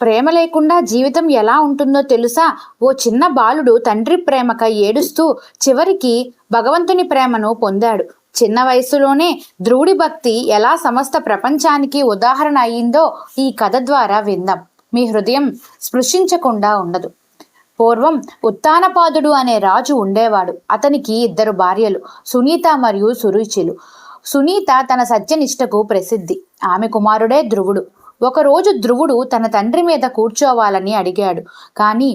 ప్రేమ లేకుండా జీవితం ఎలా ఉంటుందో తెలుసా? ఓ చిన్న బాలుడు తండ్రి ప్రేమకై ఏడుస్తూ చివరికి భగవంతుని ప్రేమను పొందాడు. చిన్న వయసులోనే ధ్రువుడి భక్తి ఎలా సమస్త ప్రపంచానికి ఉదాహరణ అయిందో ఈ కథ ద్వారా విందాం. మీ హృదయం స్పృశించకుండా ఉండదు. పూర్వం ఉత్తానపాదుడు అనే రాజు ఉండేవాడు. అతనికి 2 భార్యలు, సునీత మరియు సురుచిలు. సునీత తన సత్యనిష్టకు ప్రసిద్ధి. ఆమె కుమారుడే ధ్రువుడు. ఒకరోజు ధ్రువుడు తన తండ్రి మీద కూర్చోవాలని అడిగాడు. కానీ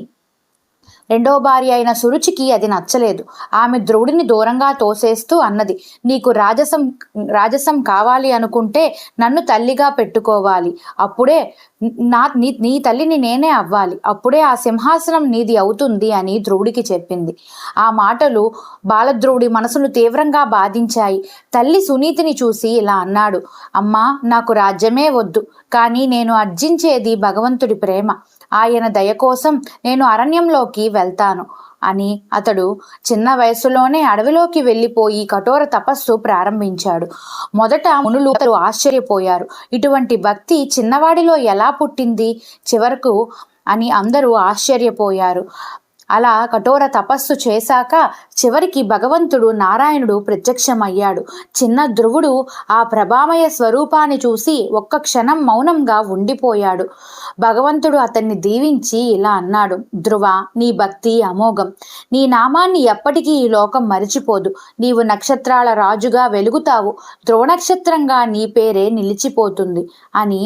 రెండో భార్య అయిన సురుచికి అది నచ్చలేదు. ఆమె ధ్రువుడిని దూరంగా తోసేస్తూ అన్నది, నీకు రాజసం కావాలి అనుకుంటే నన్ను తల్లిగా పెట్టుకోవాలి. అప్పుడే నీ తల్లిని నేనే అవ్వాలి. అప్పుడే ఆ సింహాసనం నీది అవుతుంది అని ధ్రువుడికి చెప్పింది. ఆ మాటలు బాలధ్రువుడి మనసును తీవ్రంగా బాధించాయి. తల్లి సునీతిని చూసి ఇలా అన్నాడు, అమ్మా, నాకు రాజ్యమే వద్దు, కానీ నేను అర్జించేది భగవంతుడి ప్రేమ. ఆయన దయ కోసం నేను అరణ్యంలోకి వెళ్తాను అని అతడు చిన్న వయసులోనే అడవిలోకి వెళ్ళిపోయి కఠోర తపస్సు ప్రారంభించాడు. మొదట మునులు ఆశ్చర్యపోయారు. ఇటువంటి భక్తి చిన్నవాడిలో ఎలా పుట్టింది చివరకు అని అందరూ ఆశ్చర్యపోయారు. అలా కఠోర తపస్సు చేశాక చివరికి భగవంతుడు నారాయణుడు ప్రత్యక్షమయ్యాడు. చిన్న ధ్రువుడు ఆ ప్రభామయ స్వరూపాన్ని చూసి ఒక్క క్షణం మౌనంగా ఉండిపోయాడు. భగవంతుడు అతన్ని దీవించి ఇలా అన్నాడు, ధ్రువ, నీ భక్తి అమోఘం. నీ నామాన్ని ఎప్పటికీ ఈ లోకం మరిచిపోదు. నీవు నక్షత్రాల రాజుగా వెలుగుతావు. ధ్రువ నక్షత్రంగా నీ పేరే నిలిచిపోతుంది అని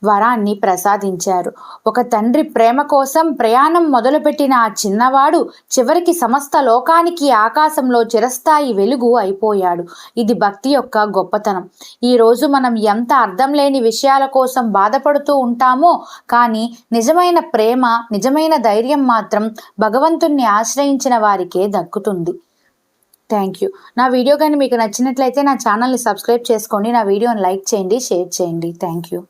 వరాన్ని ప్రసాదించారు. ఒక తండ్రి ప్రేమ కోసం ప్రయాణం మొదలుపెట్టిన ఆ చిన్నవాడు చివరికి సమస్త లోకానికి ఆకాశంలో చిరస్థాయి వెలుగు అయిపోయాడు. ఇది భక్తి యొక్క గొప్పతనం. ఈరోజు మనం ఎంత అర్థం లేని విషయాల కోసం బాధపడుతూ ఉంటామో, కానీ నిజమైన ప్రేమ, నిజమైన ధైర్యం మాత్రం భగవంతుణ్ణి ఆశ్రయించిన వారికే దక్కుతుంది. Thank you. నా వీడియో కానీ మీకు నచ్చినట్లయితే నా ఛానల్ని సబ్స్క్రైబ్ చేసుకోండి. నా వీడియోని లైక్ చేయండి, షేర్ చేయండి. Thank you.